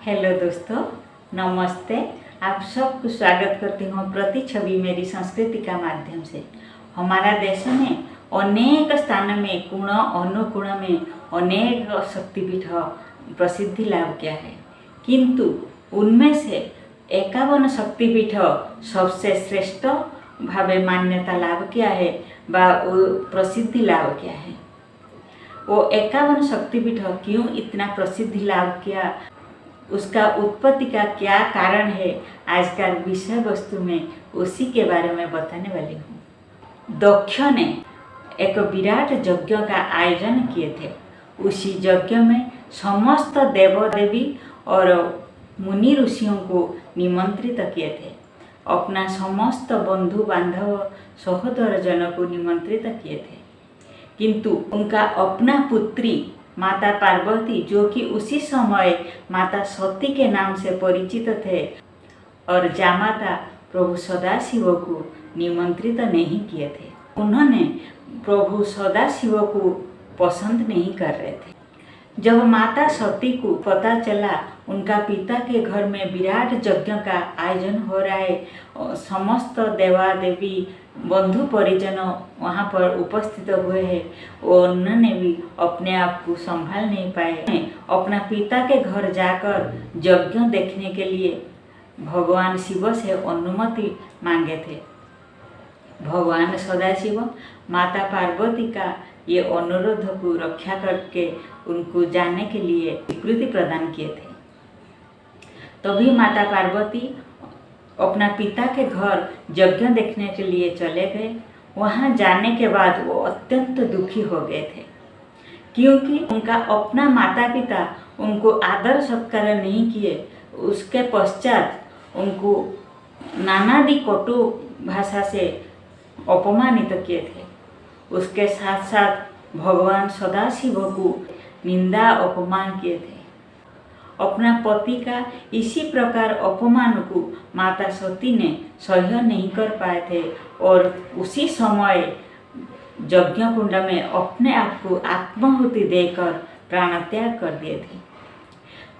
Hello दोस्तों, नमस्ते। आप सबको स्वागत करती हूँ प्रति छवि मेरी संस्कृति का माध्यम से। हमारा देश में अनेक स्थान में गुण अनुगुण में अनेक शक्तिपीठ प्रसिद्धि लाभ किया है, किंतु उनमें से 51 शक्तिपीठ सबसे श्रेष्ठ भावे मान्यता लाभ किया है व प्रसिद्धि लाभ किया है। वो 51 शक्तिपीठ क्यों इतना प्रसिद्धि लाभ किया, उसका उत्पत्ति का क्या कारण है, आज का विषय वस्तु में उसी के बारे में बताने वाली हूँ। दक्ष ने एक विराट यज्ञ का आयोजन किए थे। उसी यज्ञ में समस्त देव देवी और मुनि ऋषियों को निमंत्रित किए थे। अपना समस्त बंधु बांधव सहोदर जनों को निमंत्रित किए थे, किंतु उनका अपना पुत्री माता पार्वती, जो कि उसी समय माता सती के नाम से परिचित थे, और जामाता प्रभु सदाशिव को निमंत्रित नहीं किए थे। उन्होंने प्रभु सदाशिव को पसंद नहीं कर रहे थे। जब माता सती को पता चला उनका पिता के घर में विराट यज्ञ का आयोजन हो रहा है, समस्त देवा देवी बंधु परिजन वहाँ पर उपस्थित हुए हैं, उन्होंने भी अपने आप को संभाल नहीं पाए। अपना पिता के घर जाकर यज्ञ देखने के लिए भगवान शिव से अनुमति मांगे थे। भगवान सदाशिव माता पार्वती का ये अनुरोध को रक्षा करके उनको जाने के लिए स्वीकृति प्रदान किए थे। तभी माता पार्वती अपना पिता के घर यज्ञ देखने के लिए चले गए। वहाँ जाने के बाद वो अत्यंत दुखी हो गए थे, क्योंकि उनका अपना माता पिता उनको आदर सत्कार नहीं किए। उसके पश्चात उनको नानादि कटु भाषा से अपमानित किए थे। उसके साथ साथ भगवान सदाशिव को निंदा अपमान किए थे। अपना पति का इसी प्रकार अपमान को माता सती ने सह्य नहीं कर पाए थे और उसी समय यज्ञ कुंड में अपने आप को आत्माहुति देकर प्राण त्याग कर दिए थे।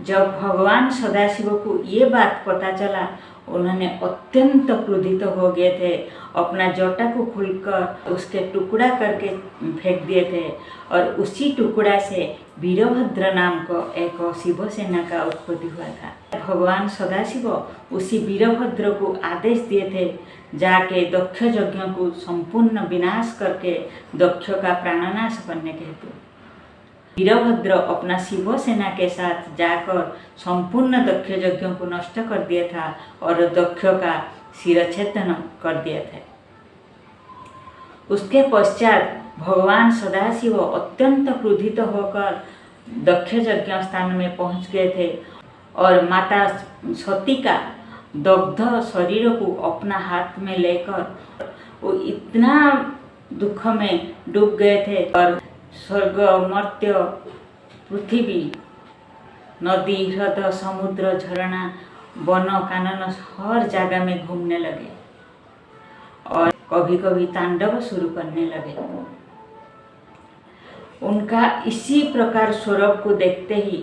जब भगवान सदाशिव को ये बात पता चला, उन्होंने अत्यंत क्रोधित हो गए थे। अपना जटा को खोलकर उसके टुकड़ा करके फेंक दिए थे और उसी टुकड़ा से वीरभद्र नाम का एक शिव सेना का उत्पत्ति हुआ था। भगवान सदाशिव उसी वीरभद्र को आदेश दिए थे, जाके दक्ष यज्ञ को संपूर्ण विनाश करके दक्ष का प्राणनाश करने के हेतु। वीरभद्र अपना शिव सेना के साथ जाकर संपूर्ण दक्ष यज्ञ को नष्ट कर दिया था और दक्ष का शिरच्छेदन कर दिया था। उसके पश्चात भगवान सदाशिव अत्यंत क्रोधित होकर दक्ष यज्ञ स्थान में पहुंच गए थे और माता सती का दग्ध शरीर को अपना हाथ में लेकर वो इतना दुख में डूब गए थे और स्वर्ग मर्त्य पृथ्वी नदी ह्रद समुद्र झरना वन कानन हर जगह में घूमने लगे और कभी कभी तांडव शुरू करने लगे। उनका इसी प्रकार स्वरूप को देखते ही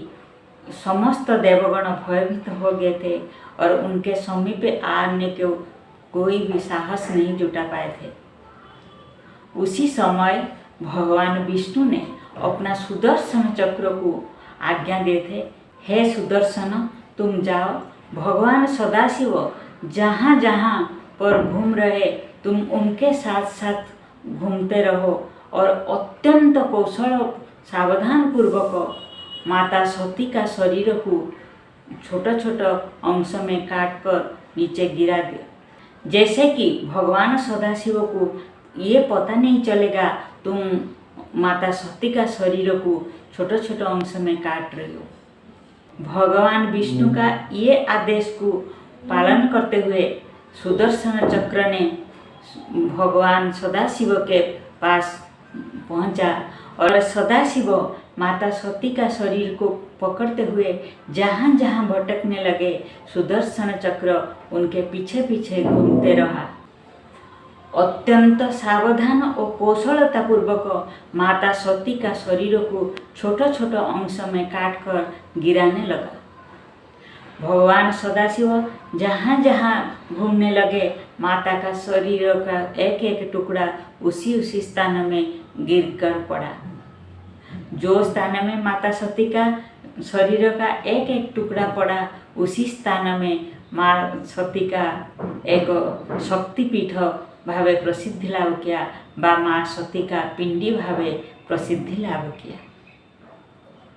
समस्त देवगण भयभीत हो गए थे और उनके समीप आने के कोई भी साहस नहीं जुटा पाए थे। उसी समय भगवान विष्णु ने अपना सुदर्शन चक्र को आज्ञा दिए थे, हे सुदर्शन, तुम जाओ, भगवान सदाशिव जहाँ जहाँ पर घूम रहे तुम उनके साथ साथ घूमते रहो और अत्यंत कौशल सावधान पूर्वक माता सती का शरीर को छोटा छोटा अंश में काट कर नीचे गिरा दिया, जैसे कि भगवान सदाशिव को ये पता नहीं चलेगा तुम माता सती का शरीर को छोटे छोटे अंश में काट रही हो। भगवान विष्णु का ये आदेश को पालन करते हुए सुदर्शन चक्र ने भगवान सदाशिव के पास पहुंचा और सदाशिव माता सती का शरीर को पकड़ते हुए जहाँ जहाँ भटकने लगे, सुदर्शन चक्र उनके पीछे पीछे घूमते रहा। अत्यंत सावधान और कौशलता पूर्वक माता सती का शरीर को छोटा छोटा अंश में काट कर गिराने लगा। भगवान सदाशिव जहाँ जहाँ घूमने लगे, माता का शरीर का एक एक टुकड़ा उसी उसी स्थान में गिर कर पड़ा। जो स्थान में माता सती का शरीर का एक एक टुकड़ा पड़ा, उसी स्थान में माँ सती का एक शक्तिपीठ भावे प्रसिद्धि लाभ किया, बा माँ सती का पिंडी भावे प्रसिद्धि लाभ किया।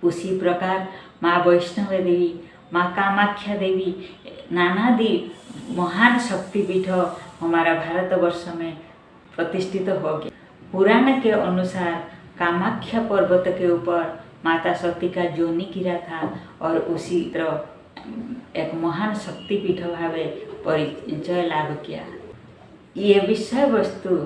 उसी प्रकार माँ वैष्णव देवी, माँ कामाख्या देवी, नानादि महान शक्तिपीठ हमारा भारतवर्ष में प्रतिष्ठित हो गया। पुराण के अनुसार कामाख्या पर्वत के ऊपर माता सती का जोनी गिरा था और उसी तरह एक महान शक्तिपीठ भावे परिचय लाभ किया। ये विषय वस्तु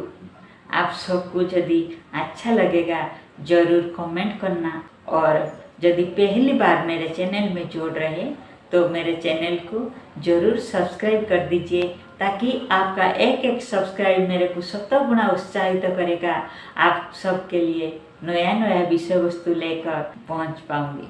आप सबको यदि अच्छा लगेगा जरूर कमेंट करना, और यदि पहली बार मेरे चैनल में जोड़ रहे तो मेरे चैनल को जरूर सब्सक्राइब कर दीजिए, ताकि आपका एक एक सब्सक्राइब मेरे को 100 गुना उत्साहित करेगा। आप सबके लिए नया नया विषय वस्तु लेकर पहुंच पाऊंगी।